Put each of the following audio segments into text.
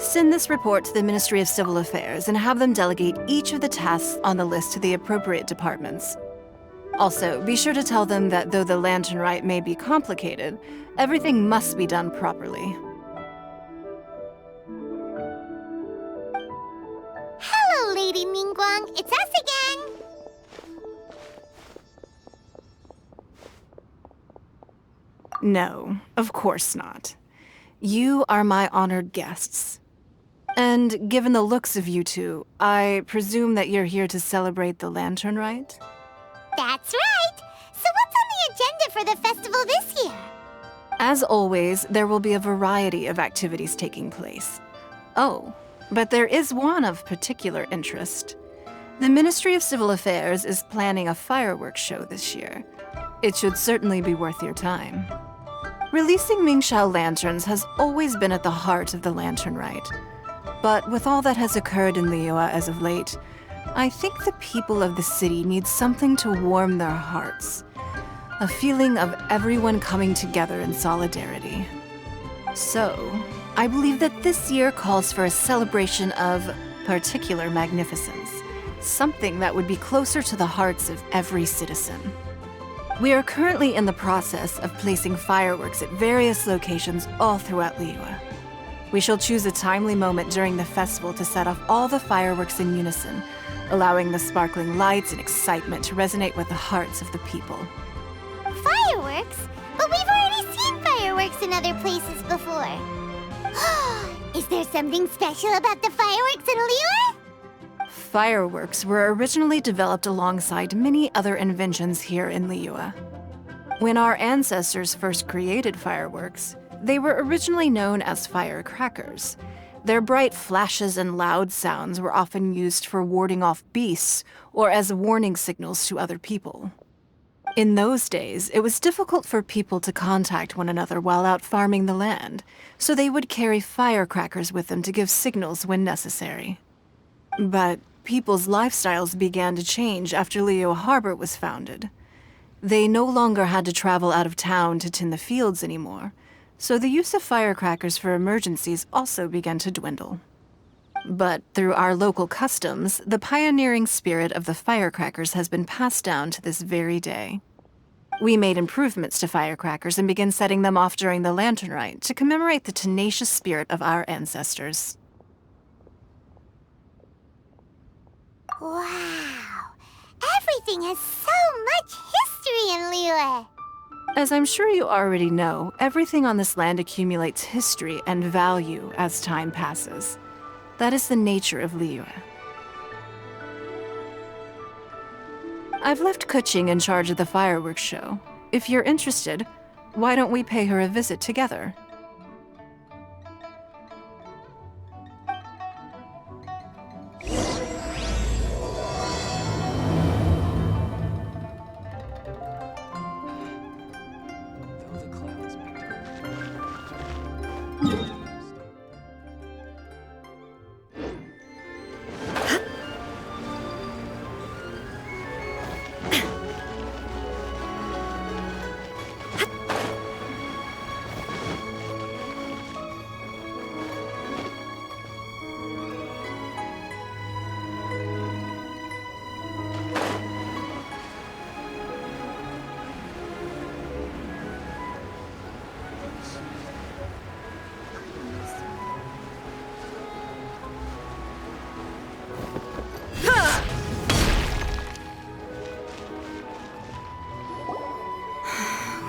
Send this report to the Ministry of Civil Affairs and have them delegate each of the tasks on the list to the appropriate departments. Also, be sure to tell them that though the lantern rite may be complicated, everything must be done properly. Hello, Lady Ningguang. It's us again. No, of course not. You are my honored guests. And given the looks of you two, I presume that you're here to celebrate the lantern rite? That's right. So what's on the agenda for the festival this year? As always, there will be a variety of activities taking place. Oh, but there is one of particular interest. The Ministry of Civil Affairs is planning a fireworks show this year. It should certainly be worth your time. Releasing Mingxiao lanterns has always been at the heart of the lantern rite. But with all that has occurred in Liyue as of late, I think the people of the city need something to warm their hearts. A feeling of everyone coming together in solidarity. So, I believe that this year calls for a celebration of particular magnificence. Something that would be closer to the hearts of every citizen. We are currently in the process of placing fireworks at various locations all throughout Liyue. We shall choose a timely moment during the festival to set off all the fireworks in unison, allowing the sparkling lights and excitement to resonate with the hearts of the people. Fireworks? But we've already seen fireworks in other places before. Is there something special about the fireworks in Liyue? Fireworks were originally developed alongside many other inventions here in Liyue. When our ancestors first created fireworks, they were originally known as firecrackers. Their bright flashes and loud sounds were often used for warding off beasts or as warning signals to other people. In those days, it was difficult for people to contact one another while out farming the land, so they would carry firecrackers with them to give signals when necessary. But people's lifestyles began to change after Liyue Harbor was founded. They no longer had to travel out of town to tend the fields anymore, so the use of firecrackers for emergencies also began to dwindle. But through our local customs, the pioneering spirit of the firecrackers has been passed down to this very day. We made improvements to firecrackers and began setting them off during the lantern rite to commemorate the tenacious spirit of our ancestors. Wow! Everything has so much history in Liyue! As I'm sure you already know, everything on this land accumulates history and value as time passes. That is the nature of Liyue. I've left Kuching in charge of the fireworks show. If you're interested, why don't we pay her a visit together?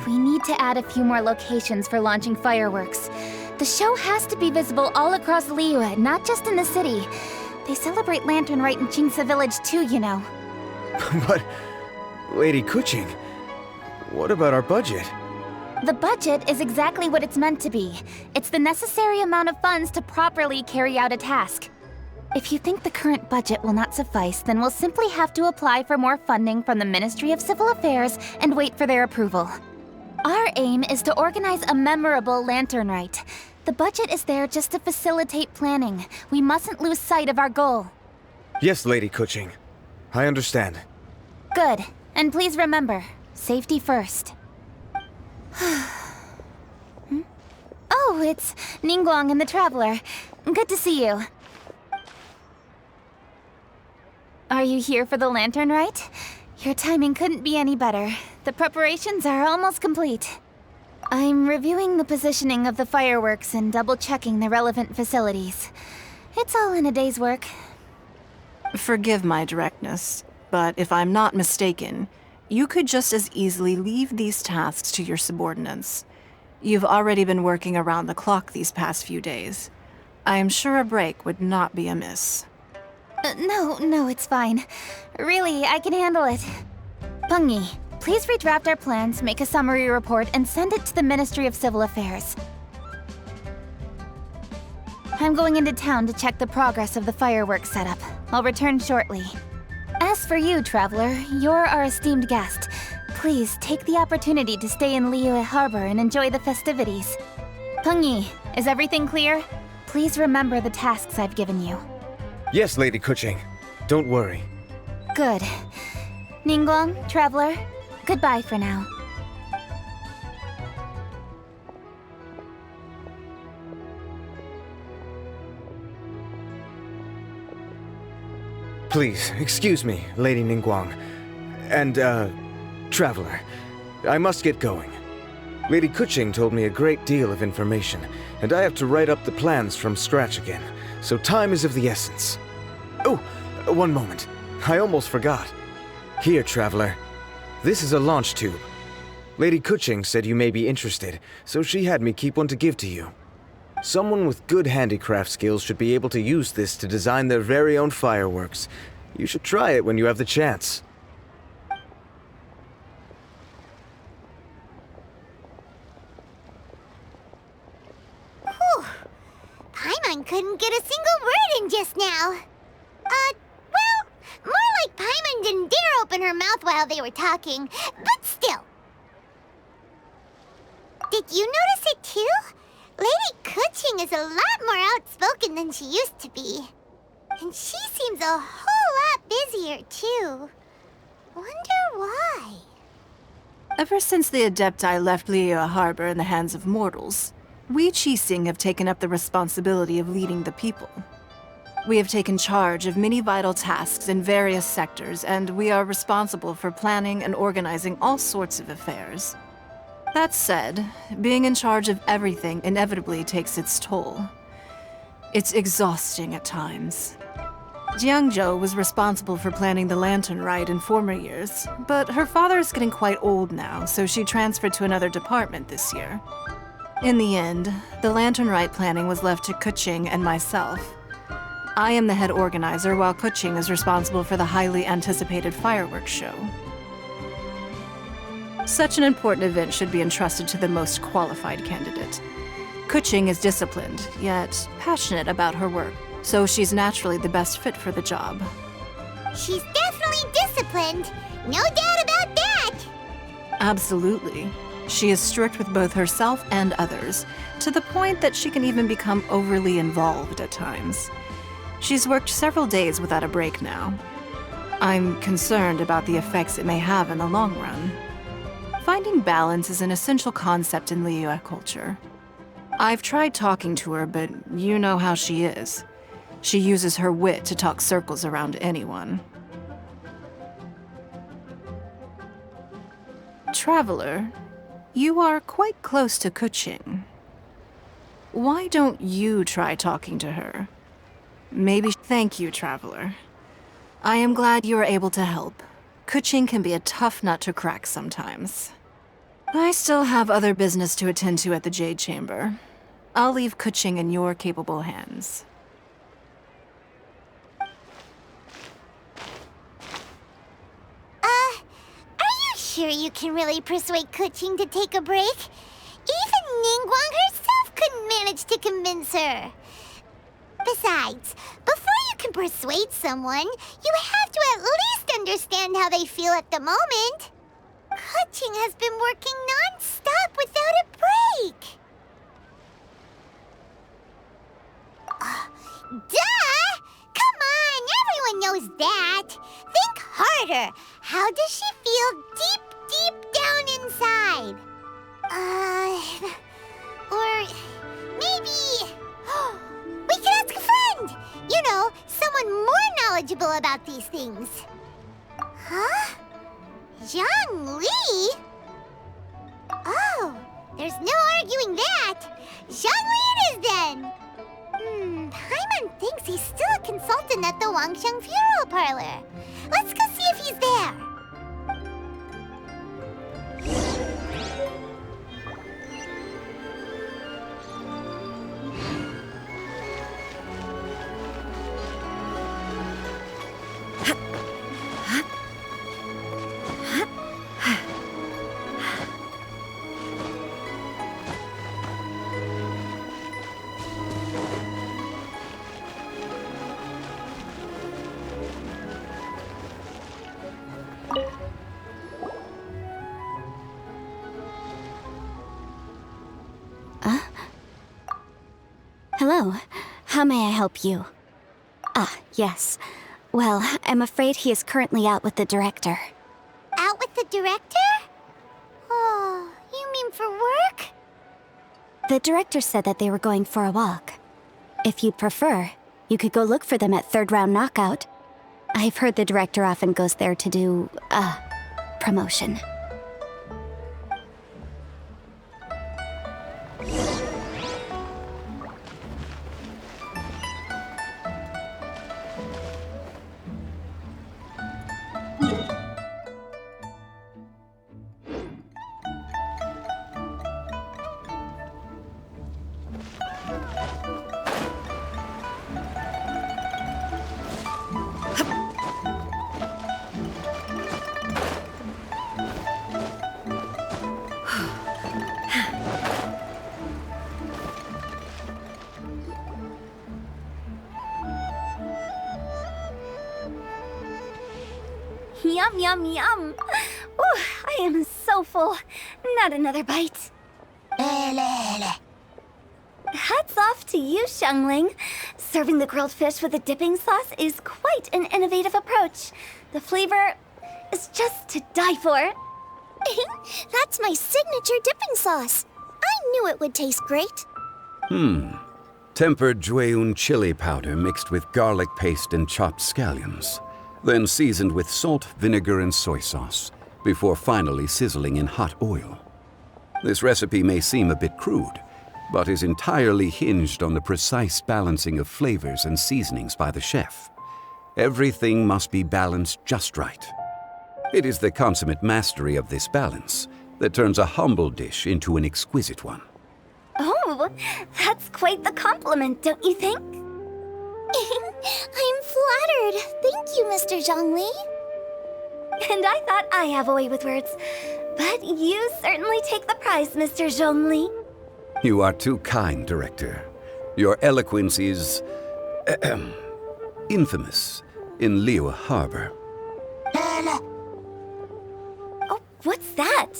We need to add a few more locations for launching fireworks. The show has to be visible all across Liyue, not just in the city. They celebrate Lantern Rite in Jingsa Village too, you know. But, Lady Kuching, what about our budget? The budget is exactly what it's meant to be. It's the necessary amount of funds to properly carry out a task. If you think the current budget will not suffice, then we'll simply have to apply for more funding from the Ministry of Civil Affairs and wait for their approval. Our aim is to organize a memorable Lantern Rite. The budget is there just to facilitate planning. We mustn't lose sight of our goal. Yes, Lady Kuching. I understand. Good. And please remember, safety first. Oh, it's Ningguang and the Traveler. Good to see you. Are you here for the lantern rite? Your timing couldn't be any better. The preparations are almost complete. I'm reviewing the positioning of the fireworks and double-checking the relevant facilities. It's all in a day's work. Forgive my directness, but if I'm not mistaken, you could just as easily leave these tasks to your subordinates. You've already been working around the clock these past few days. I am sure a break would not be amiss. No, it's fine. Really, I can handle it. Pengyi, please redraft our plans, make a summary report, and send it to the Ministry of Civil Affairs. I'm going into town to check the progress of the fireworks setup. I'll return shortly. As for you, Traveler, you're our esteemed guest. Please take the opportunity to stay in Liyue Harbor and enjoy the festivities. Pengyi, is everything clear? Please remember the tasks I've given you. Yes, Lady Kuching. Don't worry. Good. Ningguang, Traveler, goodbye for now. Please, excuse me, Lady Ningguang. And, Traveler. I must get going. Lady Kuching told me a great deal of information, and I have to write up the plans from scratch again, so time is of the essence. Oh, one moment. I almost forgot. Here, Traveler. This is a launch tube. Lady Kuching said you may be interested, so she had me keep one to give to you. Someone with good handicraft skills should be able to use this to design their very own fireworks. You should try it when you have the chance. Whew. Paimon couldn't get a single word in just now. Well, more like Paimon didn't dare open her mouth while they were talking, but still. Did you notice it too? Lady Kuching is a lot more outspoken than she used to be. And she seems a whole lot busier too. Wonder why? Ever since the Adepti left Liyue Harbor in the hands of mortals, we Qixing have taken up the responsibility of leading the people. We have taken charge of many vital tasks in various sectors, and we are responsible for planning and organizing all sorts of affairs. That said, being in charge of everything inevitably takes its toll. It's exhausting at times. Jiangzhou was responsible for planning the lantern rite in former years, but her father is getting quite old now, so she transferred to another department this year. In the end, the lantern rite planning was left to Kuching and myself. I am the head organizer, while Kuching is responsible for the highly anticipated fireworks show. Such an important event should be entrusted to the most qualified candidate. Kuching is disciplined, yet passionate about her work, so she's naturally the best fit for the job. She's definitely disciplined. No doubt about that. Absolutely. She is strict with both herself and others, to the point that she can even become overly involved at times. She's worked several days without a break now. I'm concerned about the effects it may have in the long run. Finding balance is an essential concept in Liyue culture. I've tried talking to her, but you know how she is. She uses her wit to talk circles around anyone. Traveler, you are quite close to Kuching. Why don't you try talking to her? Maybe. Thank you, Traveler. I am glad you are able to help. Kuching can be a tough nut to crack sometimes. I still have other business to attend to at the Jade Chamber. I'll leave Kuching in your capable hands. Are you sure you can really persuade Kuching to take a break? Even Ningguang herself couldn't manage to convince her. Besides, before you can persuade someone, you have to at least understand how they feel at the moment. Kuching has been working non-stop without a break. Duh! Come on, everyone knows that. Think harder. How does she feel deep down inside? Or maybe we could knowledgeable about these things. Huh? Zhang Li? Oh, there's no arguing that. Zhang Li it is then. Paimon thinks he's still a consultant at the Wangsheng Funeral Parlor. Let's go see if he's there. Hello. How may I help you? Ah, yes. Well, I'm afraid he is currently out with the director. Out with the director? Oh, you mean for work? The director said that they were going for a walk. If you'd prefer, you could go look for them at third round knockout. I've heard the director often goes there to do, promotion. Yum, yum, yum. Ooh, I am so full. Not another bite. Hats off to you, Xiangling. Serving the grilled fish with a dipping sauce is quite an innovative approach. The flavor is just to die for. That's my signature dipping sauce. I knew it would taste great. Tempered Jueyun chili powder mixed with garlic paste and chopped scallions, then seasoned with salt, vinegar, and soy sauce, before finally sizzling in hot oil. This recipe may seem a bit crude, but is entirely hinged on the precise balancing of flavors and seasonings by the chef. Everything must be balanced just right. It is the consummate mastery of this balance that turns a humble dish into an exquisite one. Oh, that's quite the compliment, don't you think? I'm flattered. Thank you, Mr. Zhongli. And I thought I have a way with words. But you certainly take the prize, Mr. Zhongli. You are too kind, Director. Your eloquence is infamous in Liyue Harbor. Oh, what's that?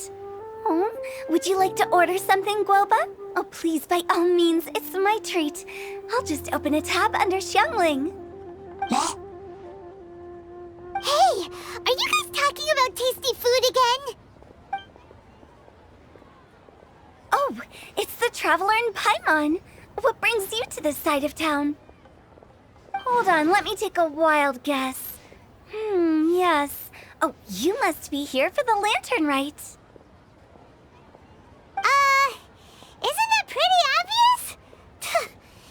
Oh, would you like to order something, Guoba? Oh, please, by all means, it's my treat. I'll just open a tab under Xiangling. Hey, are you guys talking about tasty food again? Oh, it's the Traveler in Paimon. What brings you to this side of town? Hold on, let me take a wild guess. Yes. Oh, you must be here for the lantern rite. Isn't that pretty obvious?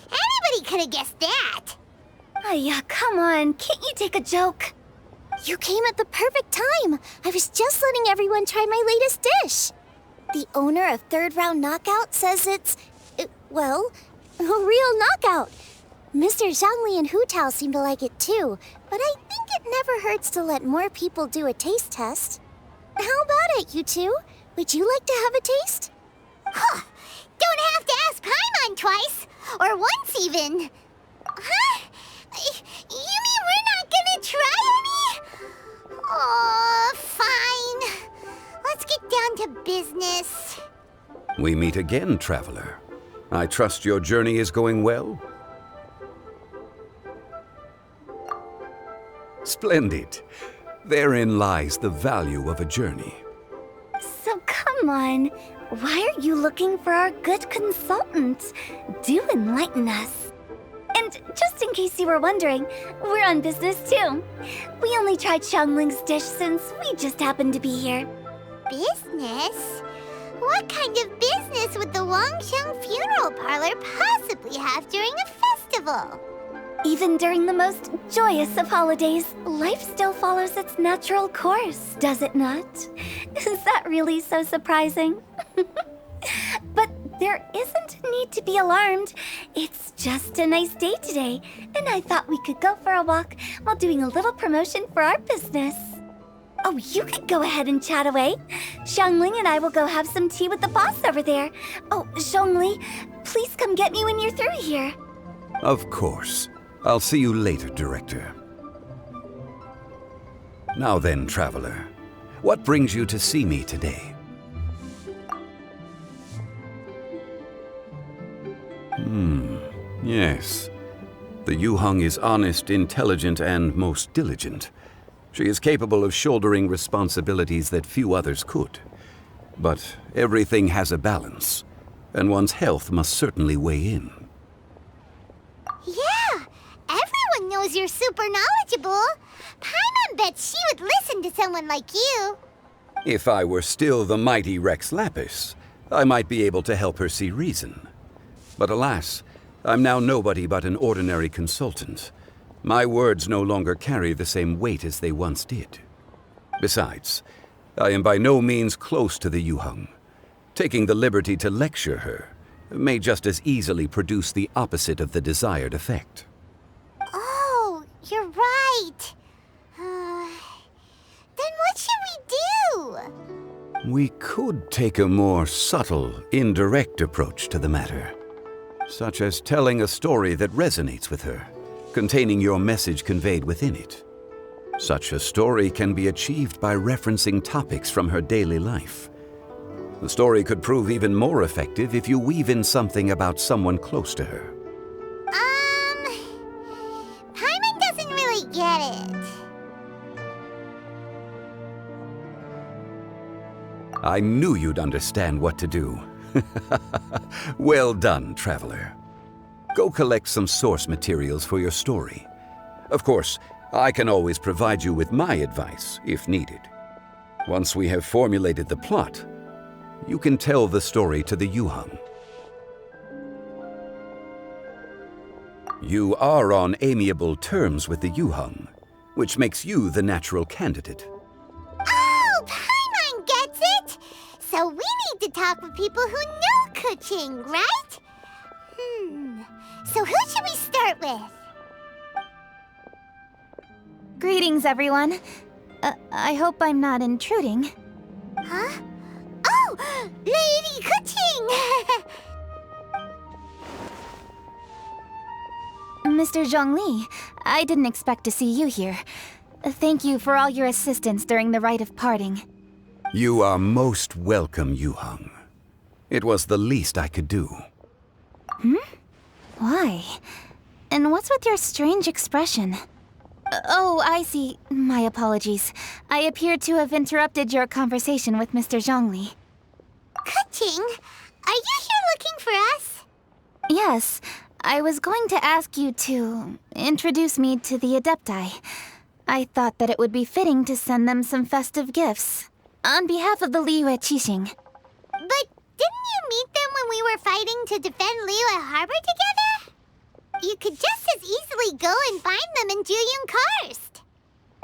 Anybody could have guessed that. Yeah, come on, can't you take a joke? You came at the perfect time. I was just letting everyone try my latest dish. The owner of Third Round Knockout says it's, well, a real knockout. Mr. Zhangli and Hu Tao seem to like it too, but I think it never hurts to let more people do a taste test. How about it, you two? Would you like to have a taste? Huh. Don't have to ask Paimon twice, or once even. Huh? You mean we're not gonna try any? Oh, fine. Let's get down to business. We meet again, Traveler. I trust your journey is going well? Splendid. Therein lies the value of a journey. So come on, why are you looking for our good consultant? Do enlighten us. In And just in case you were wondering, we're on business too. We only tried Xiangling's dish since we just happened to be here. Business? What kind of business would the Wangsheng Funeral Parlor possibly have during a festival? Even during the most joyous of holidays, life still follows its natural course, does it not? Is that really so surprising? But there isn't a need to be alarmed. It's just a nice day today, and I thought we could go for a walk while doing a little promotion for our business. Oh, you could go ahead and chat away. Xiangling and I will go have some tea with the boss over there. Oh, Zhongli, please come get me when you're through here. Of course. I'll see you later, Director. Now then, Traveler, what brings you to see me today? Yes. The Yuheng is honest, intelligent, and most diligent. She is capable of shouldering responsibilities that few others could. But everything has a balance, and one's health must certainly weigh in. Yeah, everyone knows you're super knowledgeable. Paimon bets she would listen to someone like you. If I were still the mighty Rex Lapis, I might be able to help her see reason. But alas, I'm now nobody but an ordinary consultant. My words no longer carry the same weight as they once did. Besides, I am by no means close to the Yuheng. Taking the liberty to lecture her may just as easily produce the opposite of the desired effect. Oh, you're right. Then what should we do? We could take a more subtle, indirect approach to the matter, such as telling a story that resonates with her, containing your message conveyed within it. Such a story can be achieved by referencing topics from her daily life. The story could prove even more effective if you weave in something about someone close to her. Paimon doesn't really get it. I knew you'd understand what to do. Well done, Traveler. Go collect some source materials for your story. Of course, I can always provide you with my advice, if needed. Once we have formulated the plot, you can tell the story to the Yuheng. You are on amiable terms with the Yuheng, which makes you the natural candidate. Oh, Paimon gets it! So we need to talk with people who know Kuching, right? So who should we start with? Greetings, everyone. I hope I'm not intruding. Huh? Oh! Lady Kuching! Mr. Zhongli, I didn't expect to see you here. Thank you for all your assistance during the rite of parting. You are most welcome, Yuheng. It was the least I could do. Why? And what's with your strange expression? Oh, I see. My apologies. I appear to have interrupted your conversation with Mr. Zhongli. Kuching, are you here looking for us? Yes, I was going to ask you to introduce me to the Adepti. I thought that it would be fitting to send them some festive gifts. On behalf of the Liyue Qixing. But didn't you meet them when we were fighting to defend Liyue Harbor together? You could just as easily go and find them in Juyun Karst.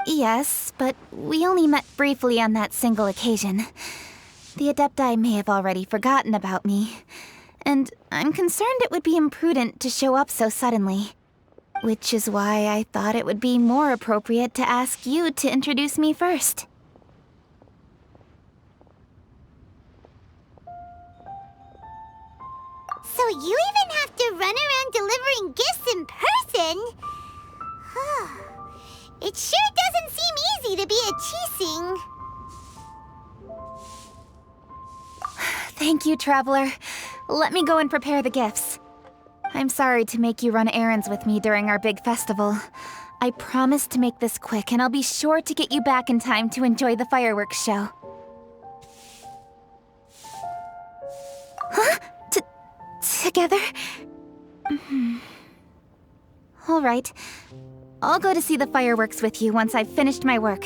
Yes, but we only met briefly on that single occasion. The Adepti may have already forgotten about me, and I'm concerned it would be imprudent to show up so suddenly. Which is why I thought it would be more appropriate to ask you to introduce me first. So you even have to run around delivering gifts in person? It sure doesn't seem easy to be a Qixing. Thank you, Traveler. Let me go and prepare the gifts. I'm sorry to make you run errands with me during our big festival. I promise to make this quick, and I'll be sure to get you back in time to enjoy the fireworks show. Huh? Together? All right. I'll go to see the fireworks with you once I've finished my work.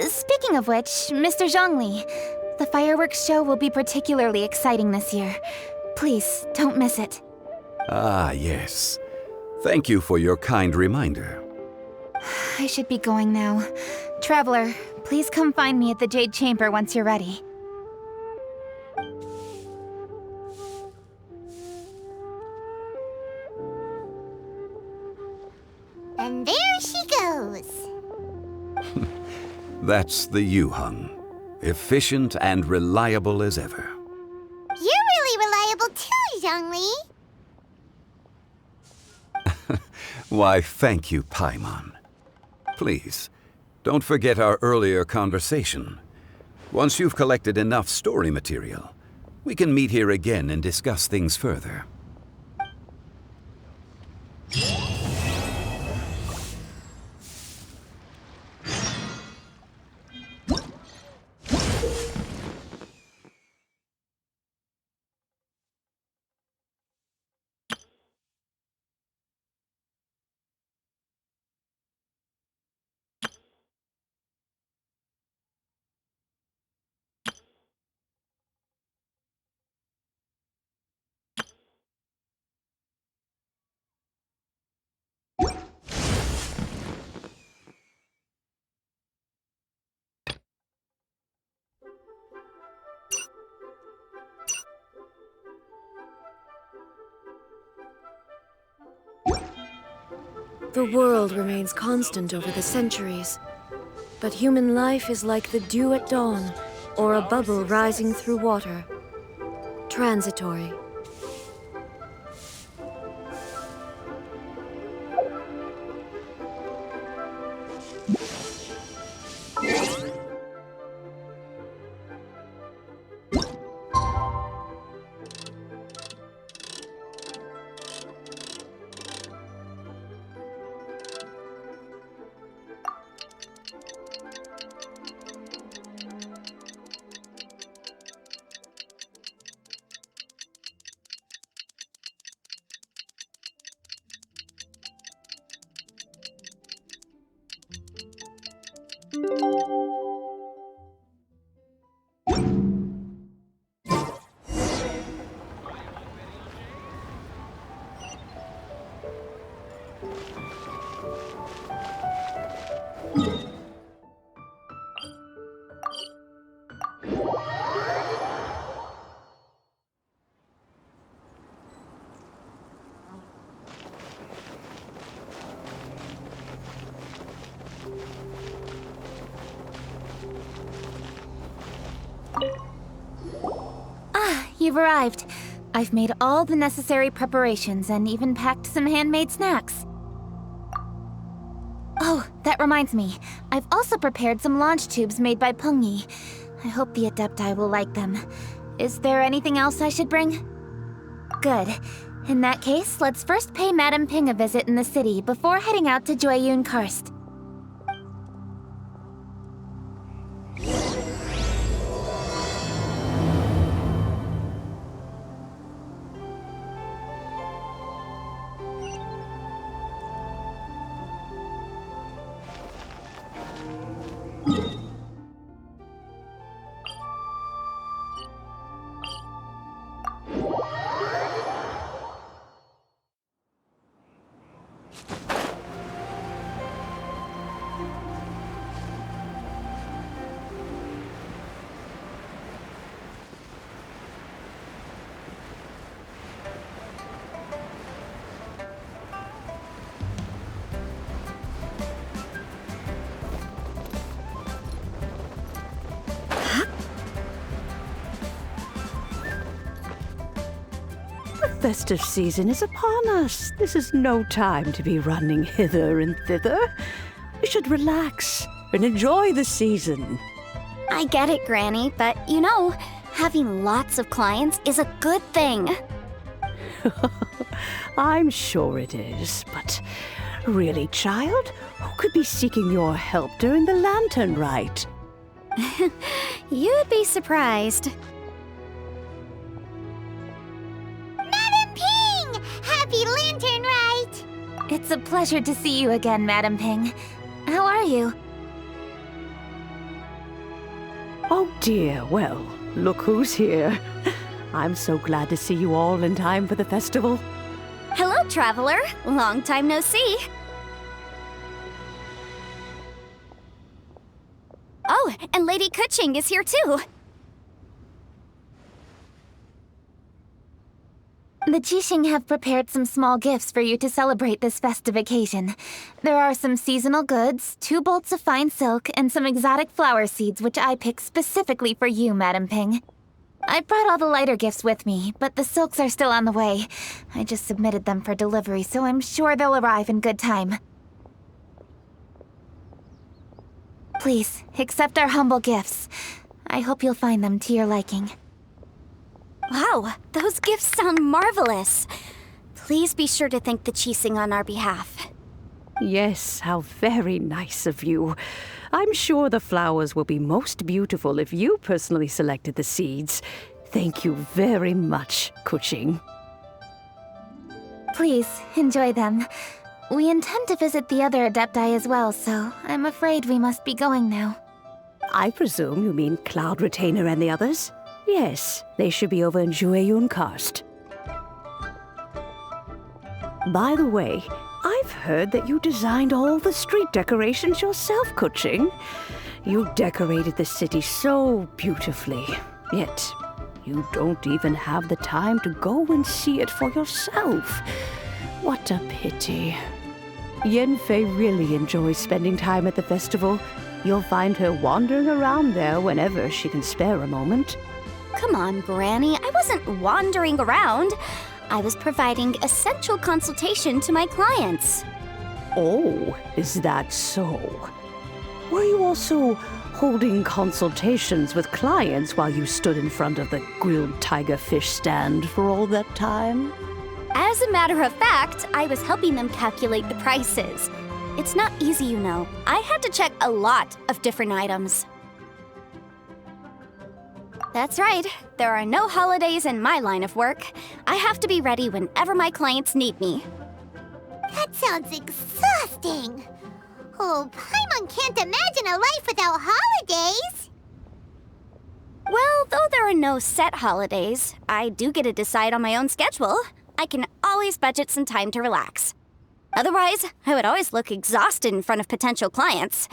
Speaking of which, Mr. Zhongli, the fireworks show will be particularly exciting this year. Please, don't miss it. Ah, yes. Thank you for your kind reminder. I should be going now. Traveler, please come find me at the Jade Chamber once you're ready. And there she goes. That's the Yuheng. Efficient and reliable as ever. You're really reliable too, Zhongli. Why, thank you, Paimon. Please, don't forget our earlier conversation. Once you've collected enough story material, we can meet here again and discuss things further. The world remains constant over the centuries, but human life is like the dew at dawn, or a bubble rising through water. Transitory. You've arrived. I've made all the necessary preparations and even packed some handmade snacks. Oh, that reminds me. I've also prepared some launch tubes made by Pengyi. I hope the Adepti will like them. Is there anything else I should bring? Good. In that case, let's first pay Madame Ping a visit in the city before heading out to Jueyun Karst. The festive season is upon us. This is no time to be running hither and thither. We should relax and enjoy the season. I get it, Granny, but you know, having lots of clients is a good thing. I'm sure it is, but really, child, who could be seeking your help during the lantern rite? You'd be surprised. Madam Ping! Happy Lantern Rite! It's a pleasure to see you again, Madam Ping. How are you? Oh dear, well, look who's here. I'm so glad to see you all in time for the festival. Hello, traveler. Long time no see. Oh, and Lady Kuching is here too. The Jixing have prepared some small gifts for you to celebrate this festive occasion. There are some seasonal goods, 2 bolts of fine silk, and some exotic flower seeds which I picked specifically for you, Madam Ping. I brought all the lighter gifts with me, but the silks are still on the way. I just submitted them for delivery, so I'm sure they'll arrive in good time. Please, accept our humble gifts. I hope you'll find them to your liking. Wow, those gifts sound marvelous. Please be sure to thank the Jixing on our behalf. Yes, how very nice of you. I'm sure the flowers will be most beautiful if you personally selected the seeds. Thank you very much, Kuching. Please, enjoy them. We intend to visit the other Adepti as well, so I'm afraid we must be going now. I presume you mean Cloud Retainer and the others? Yes, they should be over in Jueyun Karst. By the way, I've heard that you designed all the street decorations yourself, Kuching. You decorated the city so beautifully, yet you don't even have the time to go and see it for yourself. What a pity. Yanfei really enjoys spending time at the festival. You'll find her wandering around there whenever she can spare a moment. Come on, Granny. I wasn't wandering around. I was providing essential consultation to my clients. Oh, is that so? Were you also holding consultations with clients while you stood in front of the grilled tiger fish stand for all that time? As a matter of fact, I was helping them calculate the prices. It's not easy, you know. I had to check a lot of different items. That's right. There are no holidays in my line of work. I have to be ready whenever my clients need me. That sounds exhausting. Oh, Paimon can't imagine a life without holidays. Well, though there are no set holidays, I do get to decide on my own schedule. I can always budget some time to relax. Otherwise, I would always look exhausted in front of potential clients.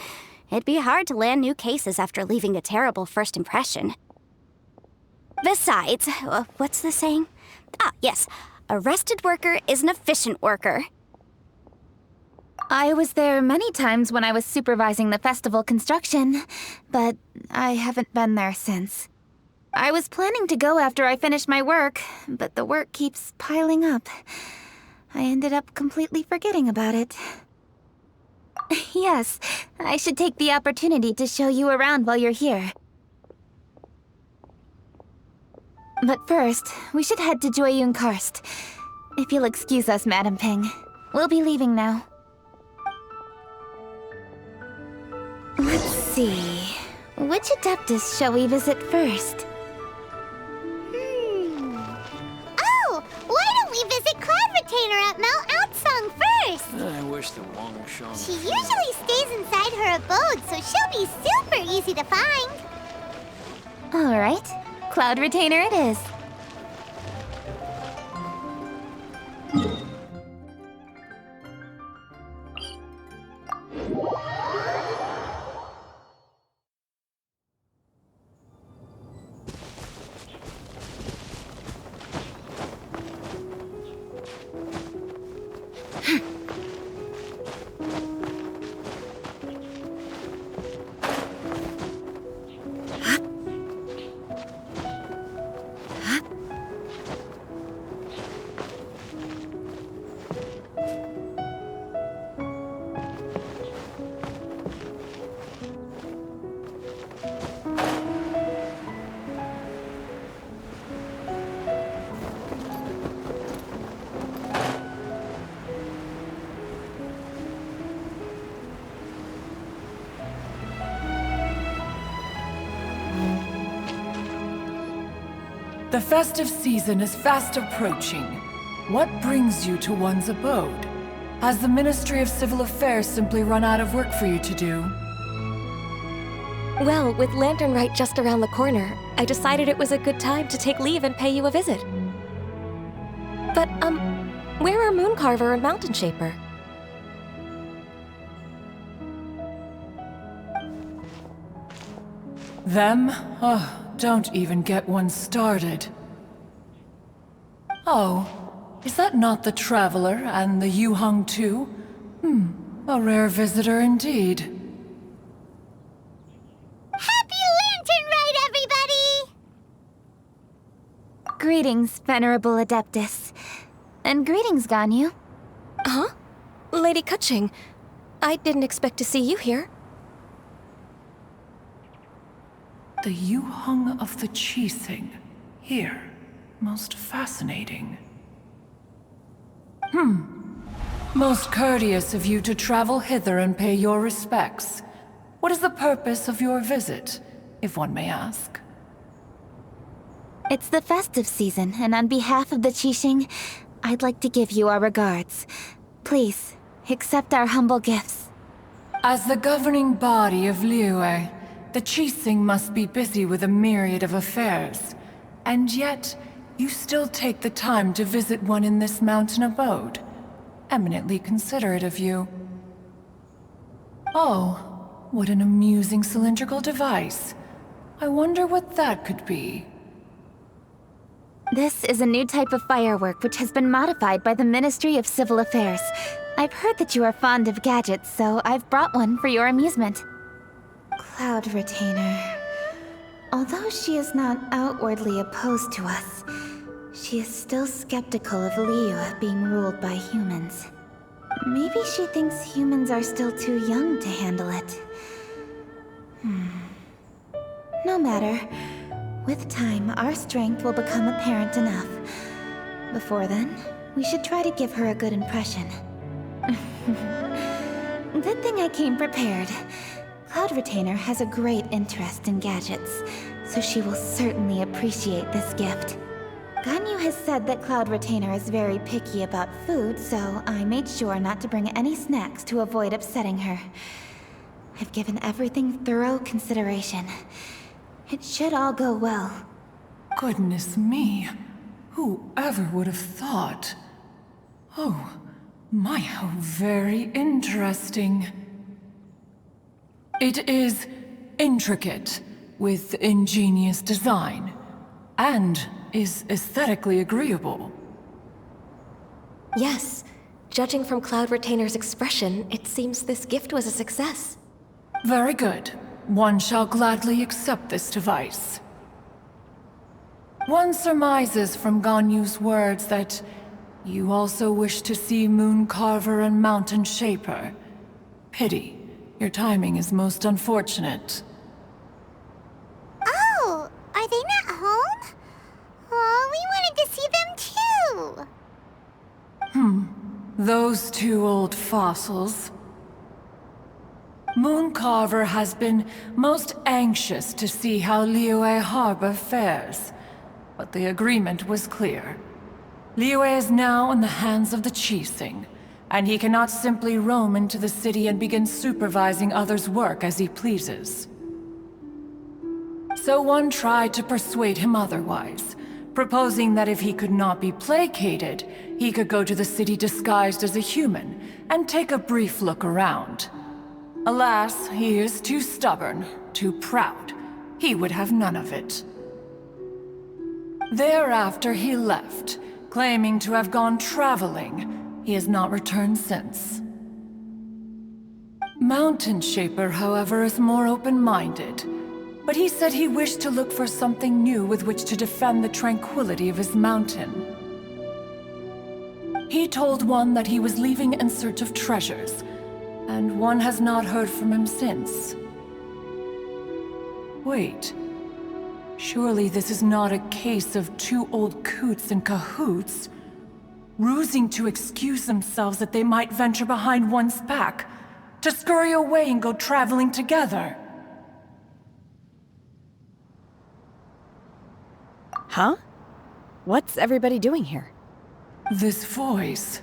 It'd be hard to land new cases after leaving a terrible first impression. Besides, what's the saying? Ah, yes. A rested worker is an efficient worker. I was there many times when I was supervising the festival construction, but I haven't been there since. I was planning to go after I finished my work, but the work keeps piling up. I ended up completely forgetting about it. Yes, I should take the opportunity to show you around while you're here. But first, we should head to Jueyun Karst. If you'll excuse us, Madam Ping. We'll be leaving now. Let's see. Which Adeptus shall we visit first? Oh, why don't we visit Cloud Retainer at Mount Outsong first? I wish the Wong were shown. She usually stays inside her abode, so she'll be super easy to find. All right. Cloud Retainer it is. The festive season is fast approaching. What brings you to one's abode? Has the Ministry of Civil Affairs simply run out of work for you to do? Well, with Lantern Rite just around the corner, I decided it was a good time to take leave and pay you a visit. But, where are Mooncarver and Mountain Shaper? Them? Oh, don't even get one started. Oh, is that not the Traveler and the Yuheng too? A rare visitor indeed. Happy Lantern Rite, everybody! Greetings, Venerable Adeptus. And greetings, Ganyu. Huh? Lady Kutching, I didn't expect to see you here. The Yuheng of the Qixing. Here. Most fascinating. Most courteous of you to travel hither and pay your respects. What is the purpose of your visit, if one may ask? It's the festive season, and on behalf of the Qixing, I'd like to give you our regards. Please, accept our humble gifts. As the governing body of Liyue, the Qixing must be busy with a myriad of affairs. And yet, you still take the time to visit one in this mountain abode. Eminently considerate of you. Oh, what an amusing cylindrical device. I wonder what that could be. This is a new type of firework which has been modified by the Ministry of Civil Affairs. I've heard that you are fond of gadgets, so I've brought one for your amusement. Cloud Retainer. Although she is not outwardly opposed to us, she is still skeptical of Liyue being ruled by humans. Maybe she thinks humans are still too young to handle it. No matter. With time, our strength will become apparent enough. Before then, we should try to give her a good impression. Good thing I came prepared. Cloud Retainer has a great interest in gadgets, so she will certainly appreciate this gift. Ganyu has said that Cloud Retainer is very picky about food, so I made sure not to bring any snacks to avoid upsetting her. I've given everything thorough consideration. It should all go well. Goodness me. Whoever would have thought? Oh, my, how very interesting. It is intricate, with ingenious design, and is aesthetically agreeable. Yes. Judging from Cloud Retainer's expression, it seems this gift was a success. Very good. One shall gladly accept this device. One surmises from Ganyu's words that you also wish to see Mooncarver and Mountain Shaper. Pity. Your timing is most unfortunate. Oh, are they not home? Oh, we wanted to see them too. Those two old fossils. Mooncarver has been most anxious to see how Liyue Harbor fares, but the agreement was clear. Liyue is now in the hands of the Qixing, and he cannot simply roam into the city and begin supervising others' work as he pleases. So one tried to persuade him otherwise, proposing that if he could not be placated, he could go to the city disguised as a human and take a brief look around. Alas, he is too stubborn, too proud. He would have none of it. Thereafter he left, claiming to have gone traveling. He has not returned since. Mountain Shaper, however, is more open-minded. But he said he wished to look for something new with which to defend the tranquility of his mountain. He told one that he was leaving in search of treasures, and one has not heard from him since. Wait. Surely this is not a case of two old coots in cahoots, rusing to excuse themselves that they might venture behind one's back, to scurry away and go traveling together. Huh? What's everybody doing here? This voice.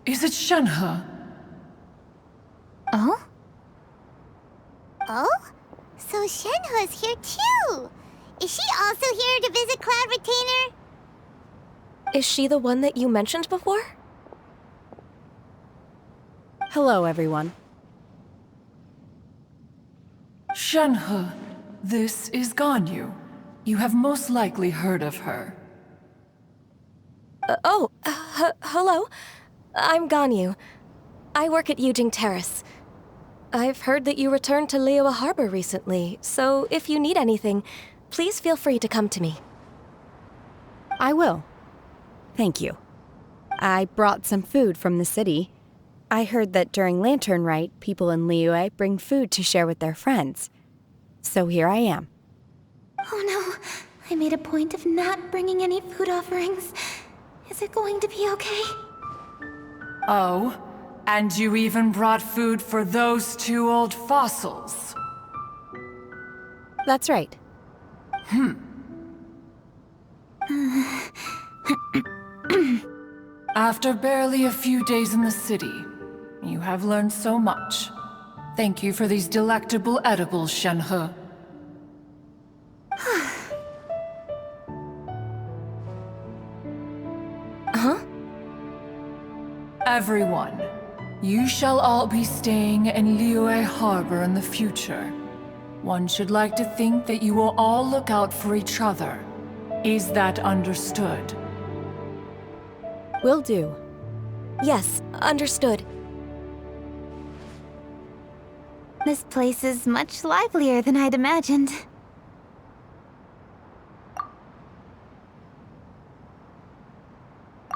Is it Shenhe? Oh? Oh? So Shenhe's here too! Is she also here to visit Cloud Retainer? Is she the one that you mentioned before? Hello, everyone. Shenhe, this is Ganyu. You have most likely heard of her. Hello. I'm Ganyu. I work at Yujing Terrace. I've heard that you returned to Liyue Harbor recently, so if you need anything, please feel free to come to me. I will. Thank you. I brought some food from the city. I heard that during Lantern Rite, people in Liyue bring food to share with their friends. So here I am. Oh no, I made a point of not bringing any food offerings. Is it going to be okay? Oh, and you even brought food for those two old fossils. That's right. After barely a few days in the city, you have learned so much. Thank you for these delectable edibles, Shenhe. Huh? Everyone, you shall all be staying in Liyue Harbor in the future. One should like to think that you will all look out for each other. Is that understood? Will do. Yes, understood. This place is much livelier than I'd imagined.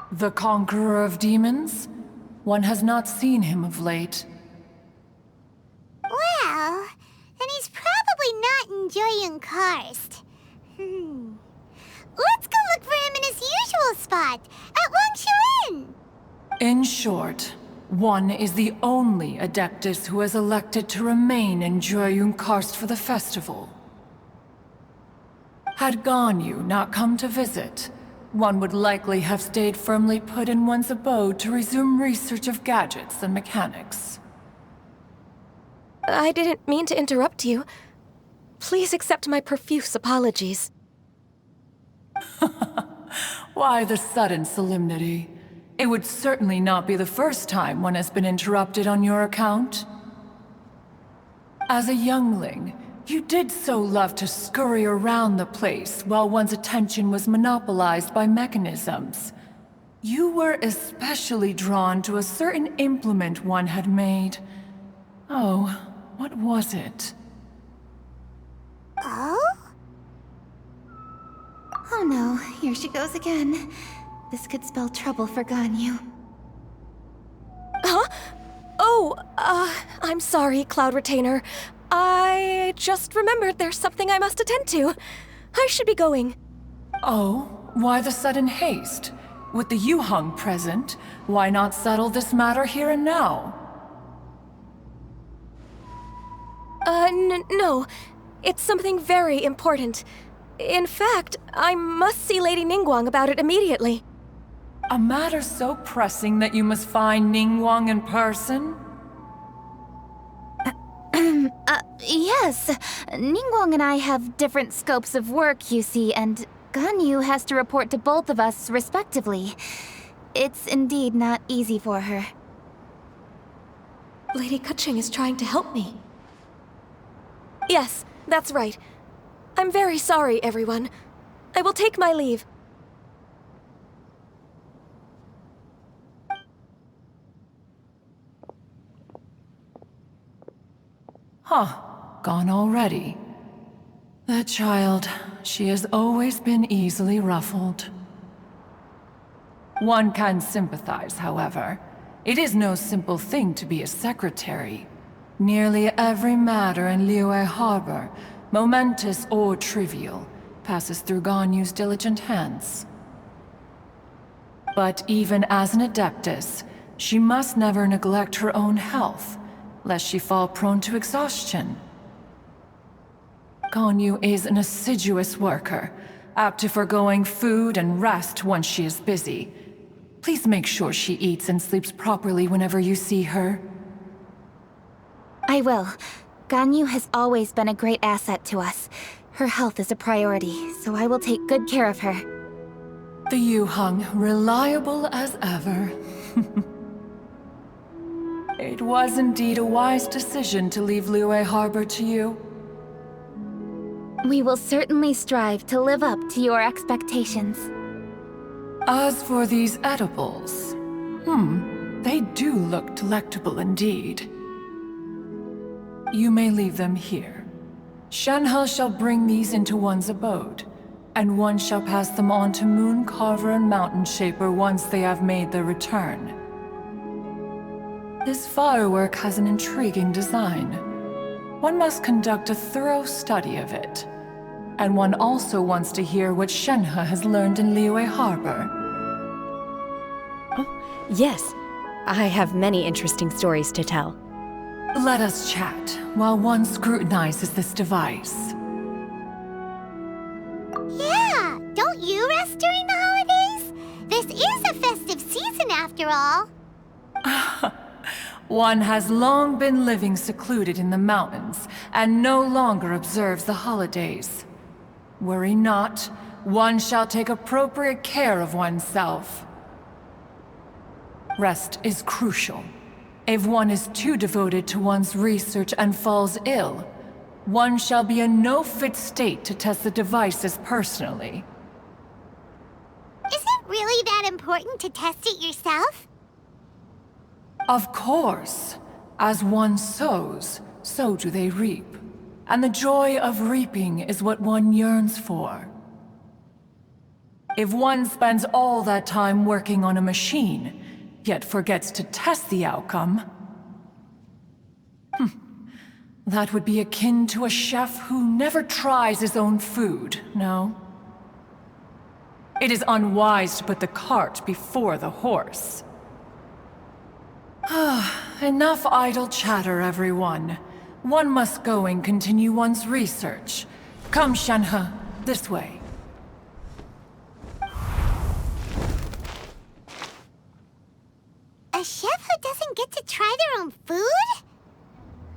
The conqueror of demons? One has not seen him of late. Well, then he's probably not enjoying Karst. Let's go look for him in his usual spot, at Wangshu Inn! In short, one is the only Adeptus who has elected to remain in Joyun Karst for the festival. Had Ganyu not come to visit, one would likely have stayed firmly put in one's abode to resume research of gadgets and mechanics. I didn't mean to interrupt you. Please accept my profuse apologies. Why the sudden solemnity? It would certainly not be the first time one has been interrupted on your account. As a youngling, you did so love to scurry around the place while one's attention was monopolized by mechanisms. You were especially drawn to a certain implement one had made. Oh, what was it? Oh? Oh no, here she goes again. This could spell trouble for Ganyu. Huh? Oh, I'm sorry, Cloud Retainer. I just remembered there's something I must attend to. I should be going. Oh, why the sudden haste? With the Yuheng present, why not settle this matter here and now? No. It's something very important. In fact, I must see Lady Ningguang about it immediately. A matter so pressing that you must find Ningguang in person? Yes. Ningguang and I have different scopes of work, you see, and Ganyu has to report to both of us respectively. It's indeed not easy for her. Lady Kuching is trying to help me. Yes, that's right. I'm very sorry, everyone. I will take my leave. Huh, gone already. That child, she has always been easily ruffled. One can sympathize, however. It is no simple thing to be a secretary. Nearly every matter in Liyue Harbor, momentous or trivial, passes through Ganyu's diligent hands. But even as an Adeptus, she must never neglect her own health, lest she fall prone to exhaustion. Ganyu is an assiduous worker, apt to foregoing food and rest once she is busy. Please make sure she eats and sleeps properly whenever you see her. I will. Ganyu has always been a great asset to us. Her health is a priority, so I will take good care of her. The Yuheng, reliable as ever. It was indeed a wise decision to leave Liyue Harbor to you. We will certainly strive to live up to your expectations. As for these edibles, they do look delectable indeed. You may leave them here. Shenhe shall bring these into one's abode, and one shall pass them on to Moon Carver and Mountain Shaper once they have made their return. This firework has an intriguing design. One must conduct a thorough study of it. And one also wants to hear what Shenhe has learned in Liyue Harbor. Yes, I have many interesting stories to tell. Let us chat while one scrutinizes this device. Yeah, don't you rest during the holidays? This is a festive season after all. One has long been living secluded in the mountains and no longer observes the holidays. Worry not, one shall take appropriate care of oneself. Rest is crucial. If one is too devoted to one's research and falls ill, one shall be in no fit state to test the devices personally. Is it really that important to test it yourself? Of course. As one sows, so do they reap. And the joy of reaping is what one yearns for. If one spends all that time working on a machine, yet forgets to test the outcome, that would be akin to a chef who never tries his own food, no? It is unwise to put the cart before the horse. Enough idle chatter, everyone. One must go and continue one's research. Come, Shenhe, this way. A chef who doesn't get to try their own food?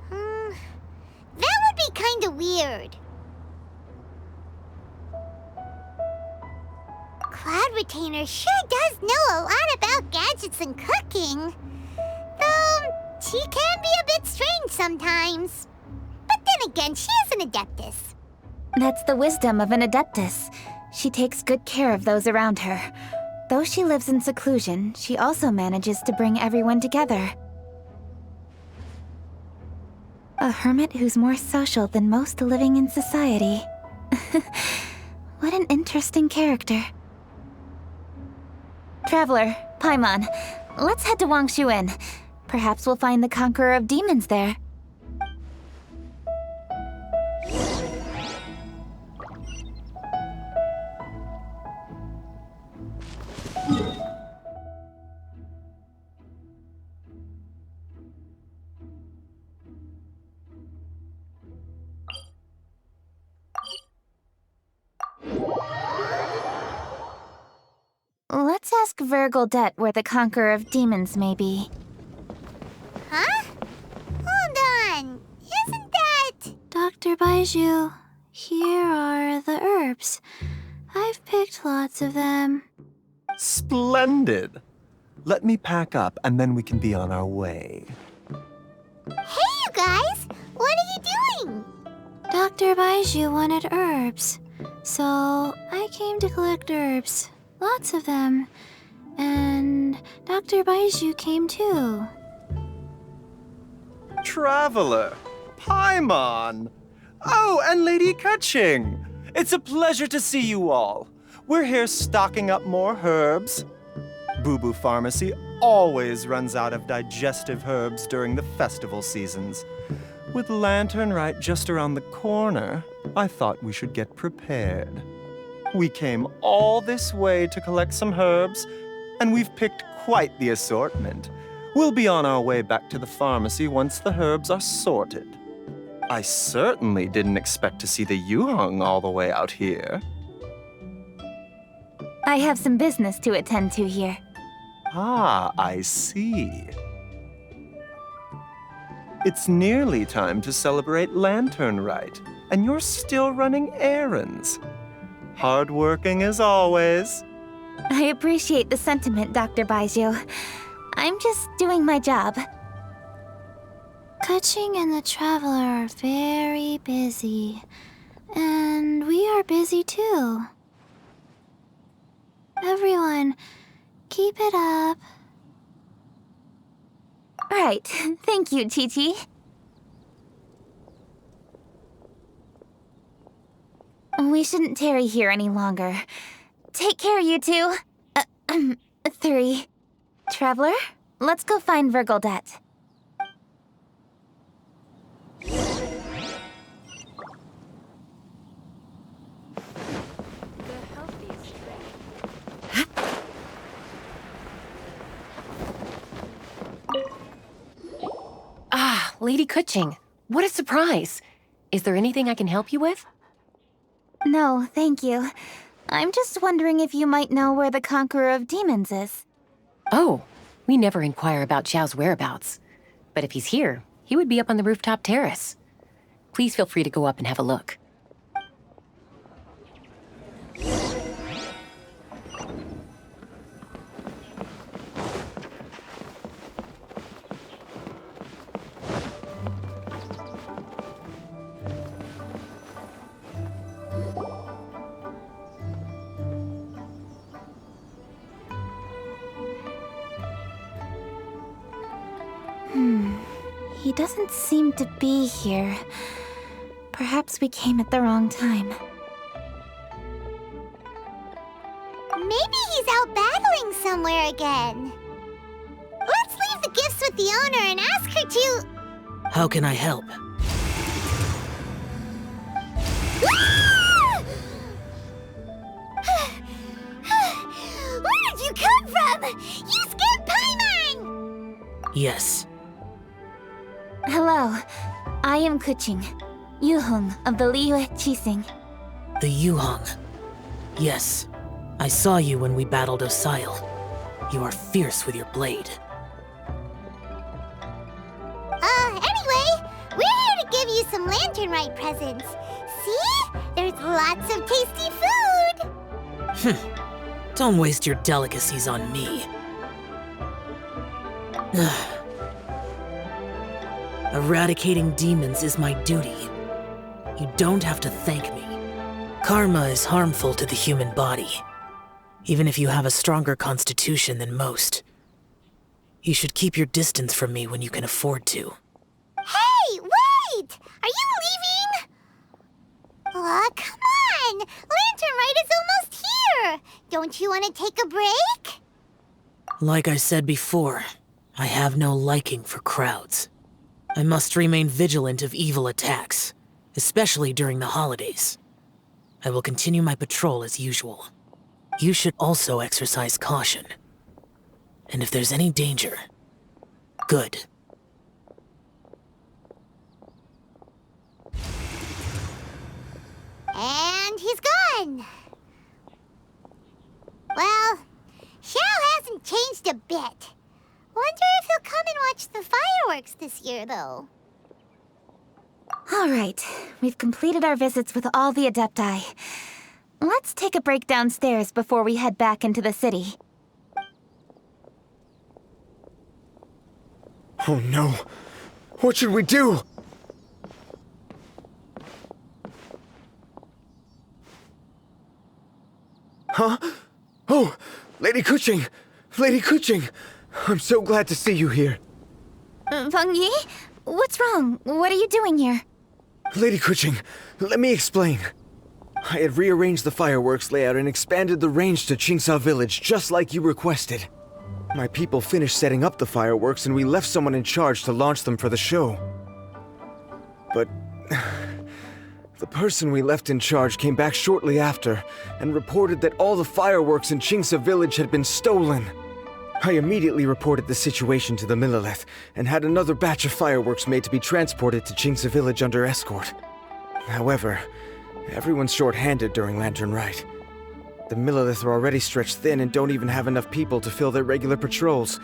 That would be kinda weird. Cloud Retainer sure does know a lot about gadgets and cooking. Though, she can be a bit strange sometimes. But then again, she is an Adeptus. That's the wisdom of an Adeptus. She takes good care of those around her. Though she lives in seclusion, she also manages to bring everyone together. A hermit who's more social than most living in society. What an interesting character. Traveler, Paimon, let's head to Wangshuin. Perhaps we'll find the Conqueror of Demons there. Let's ask Vergildet where the Conqueror of Demons may be. Huh? Hold on. Isn't that... Dr. Baiju, here are the herbs. I've picked lots of them. Splendid! Let me pack up and then we can be on our way. Hey, you guys! What are you doing? Dr. Baiju wanted herbs, so I came to collect herbs. Lots of them. And Dr. Baiju came too. Traveler! Paimon! Oh, and Lady Kaching! It's a pleasure to see you all. We're here stocking up more herbs. Boo Boo Pharmacy always runs out of digestive herbs during the festival seasons. With Lantern right just around the corner, I thought we should get prepared. We came all this way to collect some herbs, and we've picked quite the assortment. We'll be on our way back to the pharmacy once the herbs are sorted. I certainly didn't expect to see the Yuheng all the way out here. I have some business to attend to here. Ah, I see. It's nearly time to celebrate Lantern Rite, and you're still running errands. Hardworking as always. I appreciate the sentiment, Dr. Baiju. I'm just doing my job. Kuching and the Traveler are very busy. And we are busy too. Everyone, keep it up. Right. Thank you, Chi-Chi. We shouldn't tarry here any longer. Take care, you two. 3. Traveler, let's go find Virgoldet. Ah, Lady Kuching. What a surprise. Is there anything I can help you with? No, thank you. I'm just wondering if you might know where the Conqueror of Demons is. Oh, we never inquire about Xiao's whereabouts. But if he's here, he would be up on the rooftop terrace. Please feel free to go up and have a look. He doesn't seem to be here. Perhaps we came at the wrong time. Maybe he's out battling somewhere again. Let's leave the gifts with the owner and ask her to... How can I help? Where did you come from? You scared Paimon! Yes. Hello, I am Kuching, Yuhong of the Liyue Qixing. The Yuhong. Yes. I saw you when we battled Osile. You are fierce with your blade. Anyway, we're here to give you some Lantern Rite presents. See? There's lots of tasty food! Don't waste your delicacies on me. Eradicating demons is my duty. You don't have to thank me. Karma is harmful to the human body, even if you have a stronger constitution than most. You should keep your distance from me when you can afford to. Hey, wait! Are you leaving? Aw, come on! Lantern Rite is almost here! Don't you want to take a break? Like I said before, I have no liking for crowds. I must remain vigilant of evil attacks, especially during the holidays. I will continue my patrol as usual. You should also exercise caution. And if there's any danger, good. And he's gone. Well, Xiao hasn't changed a bit. Wonder if he'll come and watch the fireworks this year, though. All right, we've completed our visits with all the Adepti. Let's take a break downstairs before we head back into the city. Oh no. What should we do? Huh? Oh, Lady Kuching! Lady Kuching! I'm so glad to see you here. Feng Yi? What's wrong? What are you doing here? Lady Kuching, let me explain. I had rearranged the fireworks layout and expanded the range to Qingsa Village just like you requested. My people finished setting up the fireworks and we left someone in charge to launch them for the show. But the person we left in charge came back shortly after and reported that all the fireworks in Qingsa Village had been stolen. I immediately reported the situation to the Millelith and had another batch of fireworks made to be transported to Qingsa Village under escort. However, everyone's short-handed during Lantern Rite. The Millilith are already stretched thin and don't even have enough people to fill their regular patrols.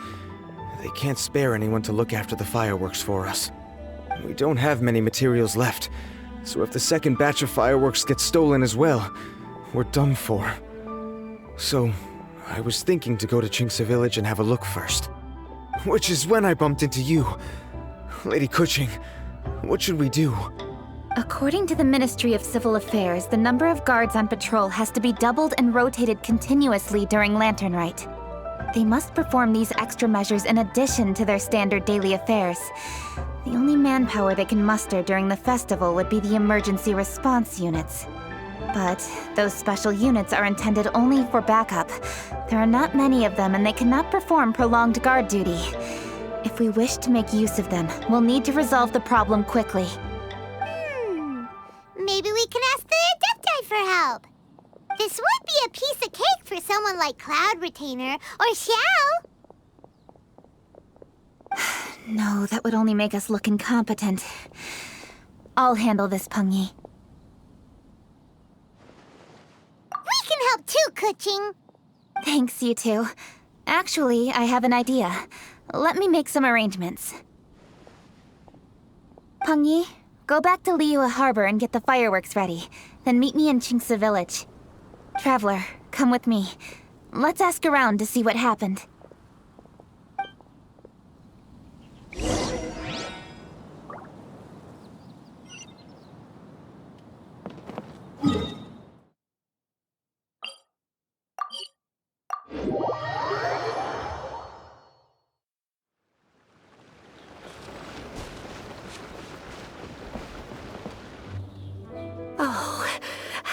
They can't spare anyone to look after the fireworks for us. We don't have many materials left, so if the second batch of fireworks gets stolen as well, we're done for. So, I was thinking to go to Chinksa Village and have a look first. Which is when I bumped into you. Lady Kuching, what should we do? According to the Ministry of Civil Affairs, the number of guards on patrol has to be doubled and rotated continuously during Lantern Rite. They must perform these extra measures in addition to their standard daily affairs. The only manpower they can muster during the festival would be the emergency response units. But those special units are intended only for backup. There are not many of them, and they cannot perform prolonged guard duty. If we wish to make use of them, we'll need to resolve the problem quickly. Maybe we can ask the Adepti for help. This would be a piece of cake for someone like Cloud Retainer or Xiao. No, that would only make us look incompetent. I'll handle this, Pengyi. We can help too, Kuching. Thanks, you two. Actually, I have an idea. Let me make some arrangements. Pengyi, go back to Liyue Harbor and get the fireworks ready. Then meet me in Chinksa Village. Traveler, come with me. Let's ask around to see what happened.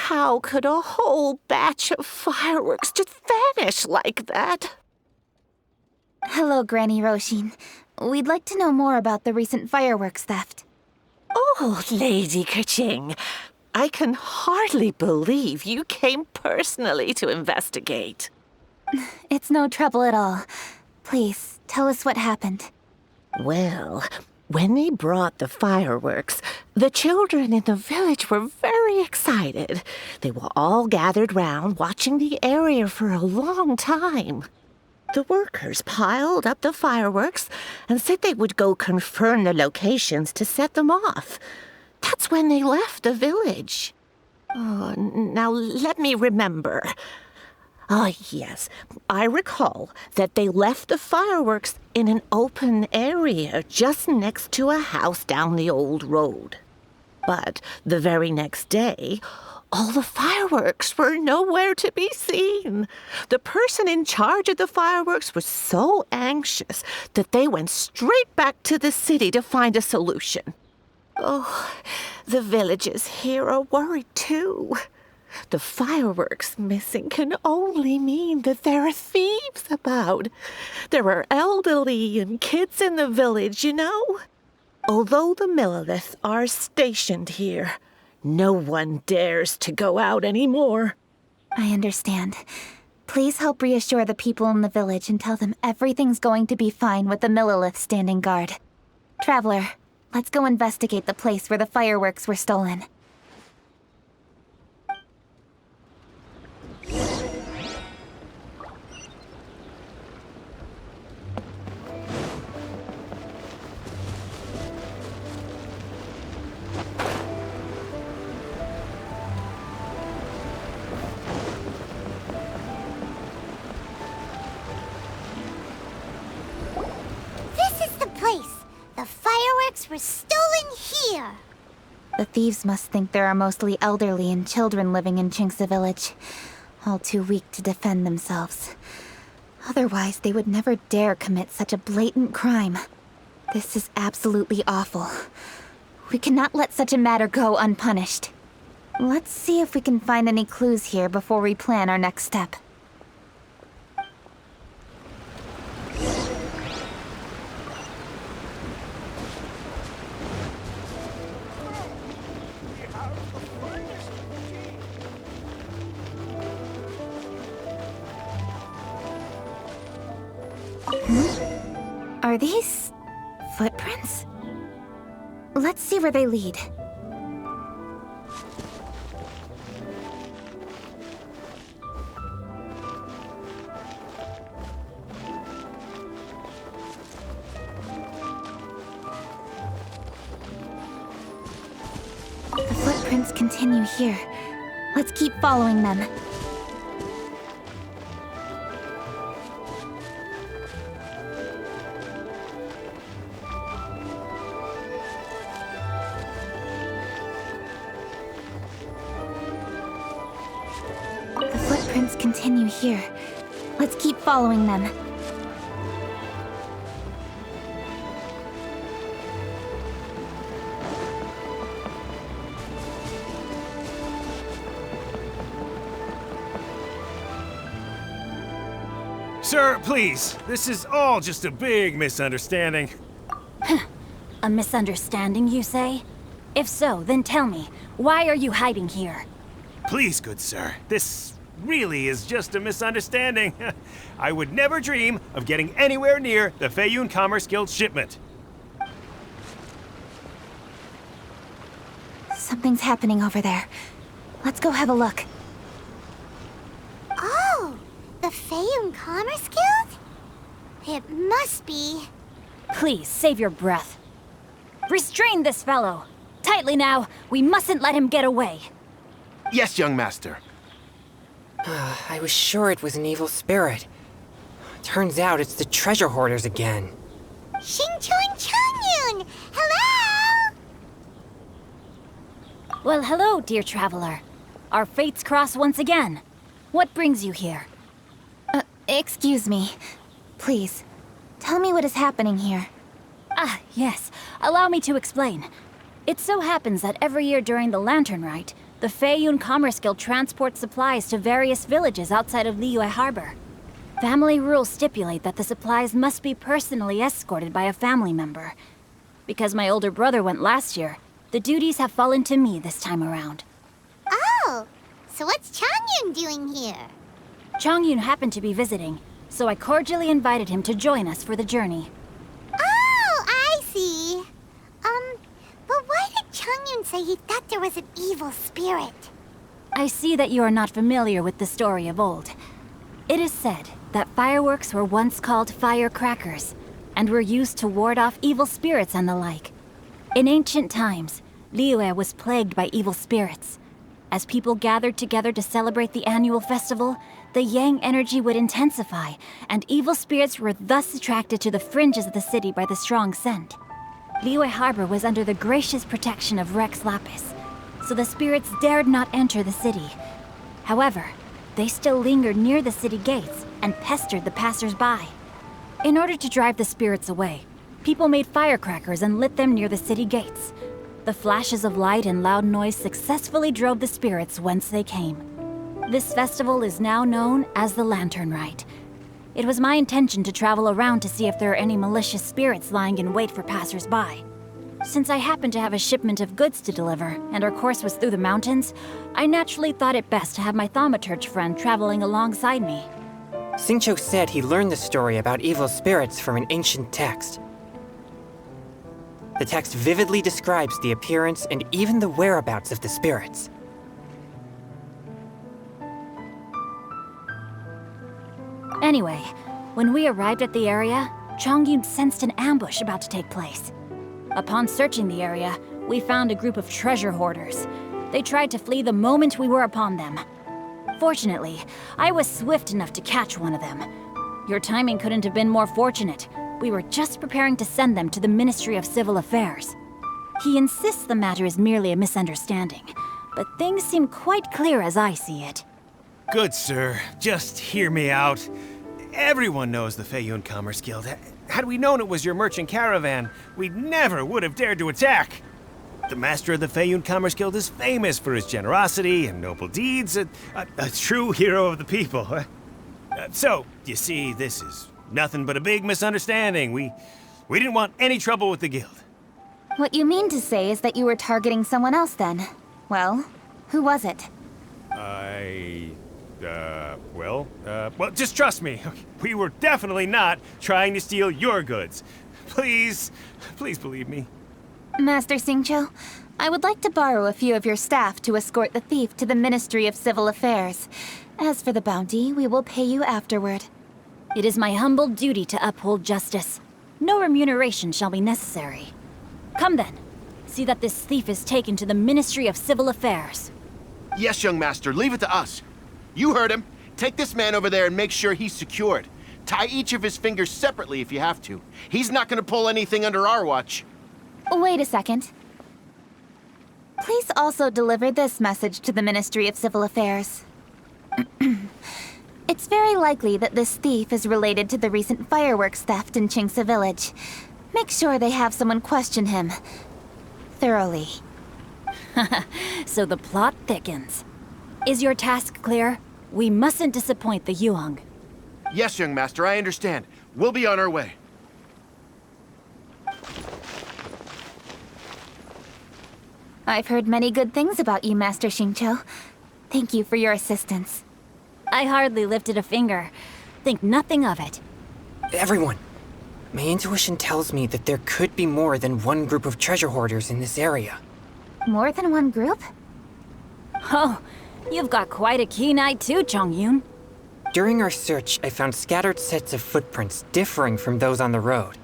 How could a whole batch of fireworks just vanish like that? Hello, Granny Roshin. We'd like to know more about the recent fireworks theft. Oh, Lady Kuching, I can hardly believe you came personally to investigate. It's no trouble at all. Please, tell us what happened. Well, when they brought the fireworks, the children in the village were very excited. They were all gathered round, watching the area for a long time. The workers piled up the fireworks and said they would go confirm the locations to set them off. That's when they left the village. Oh, now let me remember. Ah, yes, I recall that they left the fireworks in an open area just next to a house down the old road. But the very next day, all the fireworks were nowhere to be seen. The person in charge of the fireworks was so anxious that they went straight back to the city to find a solution. Oh, the villagers here are worried too. The fireworks missing can only mean that there are thieves about. There are elderly and kids in the village, you know. Although the Millilith are stationed here, no one dares to go out anymore. I understand. Please help reassure the people in the village and tell them everything's going to be fine with the Millilith standing guard. Traveler, let's go investigate the place where the fireworks were stolen. The fireworks were stolen here. The thieves must think there are mostly elderly and children living in Chinksa Village, all too weak to defend themselves. Otherwise, they would never dare commit such a blatant crime. This is absolutely awful. We cannot let such a matter go unpunished. Let's see if we can find any clues here before we plan our next step. Are these footprints? Let's see where they lead. footprints continue here. Let's keep following them. The footprints continue here. Let's keep following them. Sir, please. This is all just a big misunderstanding. A misunderstanding, you say? If so, then tell me, why are you hiding here? Please, good sir. This really is just a misunderstanding. I would never dream of getting anywhere near the Feiyun Commerce Guild shipment. Something's happening over there. Let's go have a look. Oh, the Feiyun Commerce Guild? It must be. Please, save your breath. Restrain this fellow. Tightly now. We mustn't let him get away. Yes, young master. I was sure it was an evil spirit. Turns out it's the treasure hoarders again. Xingqiu Changyun! Hello! Well, hello, dear traveler. Our fates cross once again. What brings you here? Excuse me. Please, tell me what is happening here. Ah, yes. Allow me to explain. It so happens that every year during the Lantern Rite, the Feiyun Commerce Guild transports supplies to various villages outside of Liyue Harbor. Family rules stipulate that the supplies must be personally escorted by a family member. Because my older brother went last year, the duties have fallen to me this time around. Oh, so what's Changyun doing here? Changyun happened to be visiting, so I cordially invited him to join us for the journey. Oh, I see. But why did Changyun say he thought there was an evil spirit? I see that you are not familiar with the story of old. It is said that fireworks were once called firecrackers, and were used to ward off evil spirits and the like. In ancient times, Liyue was plagued by evil spirits. As people gathered together to celebrate the annual festival, the yang energy would intensify, and evil spirits were thus attracted to the fringes of the city by the strong scent. Liyue Harbor was under the gracious protection of Rex Lapis, so the spirits dared not enter the city. However, they still lingered near the city gates and pestered the passers-by. In order to drive the spirits away, people made firecrackers and lit them near the city gates. The flashes of light and loud noise successfully drove the spirits whence they came. This festival is now known as the Lantern Rite. It was my intention to travel around to see if there are any malicious spirits lying in wait for passers-by. Since I happened to have a shipment of goods to deliver, and our course was through the mountains, I naturally thought it best to have my thaumaturge friend traveling alongside me. Xingqiu said he learned the story about evil spirits from an ancient text. The text vividly describes the appearance and even the whereabouts of the spirits. Anyway, when we arrived at the area, Changyun sensed an ambush about to take place. Upon searching the area, we found a group of treasure hoarders. They tried to flee the moment we were upon them. Fortunately, I was swift enough to catch one of them. Your timing couldn't have been more fortunate. We were just preparing to send them to the Ministry of Civil Affairs. He insists the matter is merely a misunderstanding, but things seem quite clear as I see it. Good sir, just hear me out. Everyone knows the Feiyun Commerce Guild. Had we known it was your merchant caravan, we never would have dared to attack. The master of the Feiyun Commerce Guild is famous for his generosity and noble deeds, a true hero of the people. So, you see, this is nothing but a big misunderstanding. We didn't want any trouble with the guild. What you mean to say is that you were targeting someone else then? Well, who was it? Well, just trust me. We were definitely not trying to steal your goods. Please believe me. Master Xingqiu, I would like to borrow a few of your staff to escort the thief to the Ministry of Civil Affairs. As for the bounty, we will pay you afterward. It is my humble duty to uphold justice. No remuneration shall be necessary. Come then. see that this thief is taken to the Ministry of Civil Affairs. Yes, young master, leave it to us. You heard him. Take this man over there and make sure he's secured. Tie each of his fingers separately if you have to. He's not gonna pull anything under our watch. Wait a second. Please also deliver this message to the Ministry of Civil Affairs. It's very likely that this thief is related to the recent fireworks theft in Chingsa Village. Make sure they have someone question him thoroughly. So the plot thickens. Is your task clear? We mustn't disappoint the Yuang. Yes, young master, I understand. We'll be on our way. I've heard many good things about you, Master Xingqiu. Thank you for your assistance. I hardly lifted a finger. Think nothing of it. Everyone, my intuition tells me that there could be more than one group of treasure hoarders in this area. More than one group? Oh, you've got quite a keen eye too, Chongyun. During our search, I found scattered sets of footprints differing from those on the road.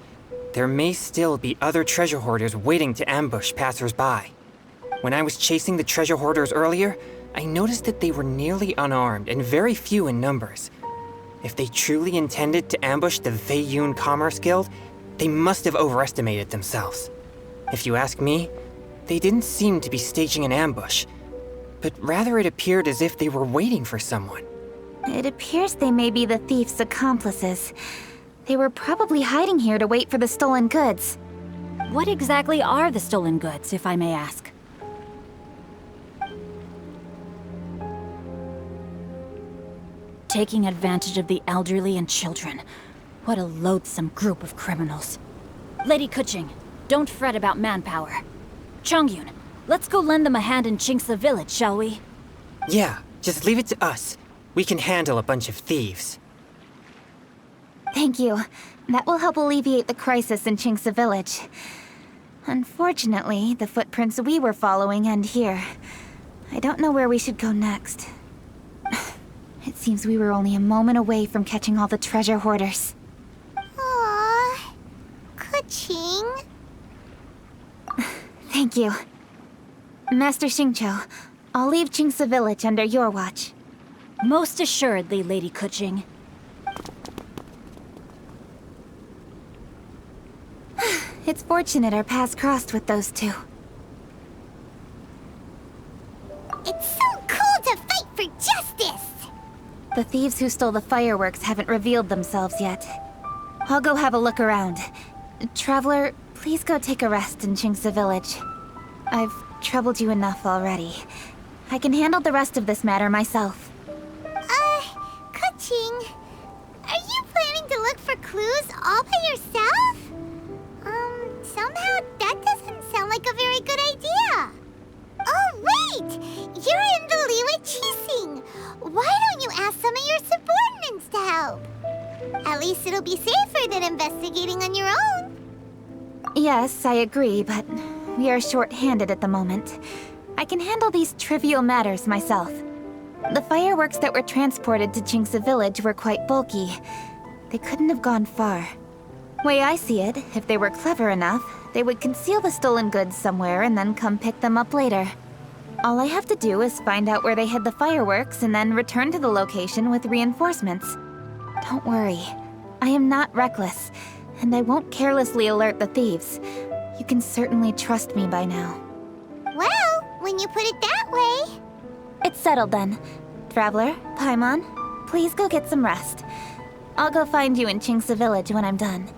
There may still be other treasure hoarders waiting to ambush passers-by. When I was chasing the treasure hoarders earlier, I noticed that they were nearly unarmed and very few in numbers. If they truly intended to ambush the V2.4 Commerce Guild, they must have overestimated themselves. If you ask me, they didn't seem to be staging an ambush, but rather it appeared as if they were waiting for someone. It appears they may be the thief's accomplices. They were probably hiding here to wait for the stolen goods. What exactly are the stolen goods, if I may ask? Taking advantage of the elderly and children. What a loathsome group of criminals. Lady Kuching, don't fret about manpower. Chongyun, let's go lend them a hand in Chingsa Village, shall we? Yeah, just leave it to us. We can handle a bunch of thieves. Thank you. That will help alleviate the crisis in Chingsa Village. Unfortunately, the footprints we were following end here. I don't know where we should go next. It seems we were only a moment away from catching all the treasure hoarders. Aww. Kuching. Thank you. Master Xingqiu, I'll leave Chingsa Village under your watch. Most assuredly, Lady Kuching. It's fortunate our paths crossed with those two. It's so cool to fight for justice! The thieves who stole the fireworks haven't revealed themselves yet. I'll go have a look around. Traveler, please go take a rest in Chingsa Village. I've troubled you enough already. I can handle the rest of this matter myself. Kuching, are you planning to look for clues all by yourself? Somehow that doesn't sound like a very good idea. Oh, wait! You're in the Liwei Qixing. Why don't you ask some of your subordinates to help? At least it'll be safer than investigating on your own. Yes, I agree, but we are short-handed at the moment. I can handle these trivial matters myself. The fireworks that were transported to Chingsa Village were quite bulky. They couldn't have gone far. Way I see it, if they were clever enough, they would conceal the stolen goods somewhere and then come pick them up later. All I have to do is find out where they hid the fireworks and then return to the location with reinforcements. Don't worry. I am not reckless, and I won't carelessly alert the thieves. You can certainly trust me by now. Well, when you put it that way... It's settled then. Traveler, Paimon, please go get some rest. I'll go find you in Chingsa Village when I'm done.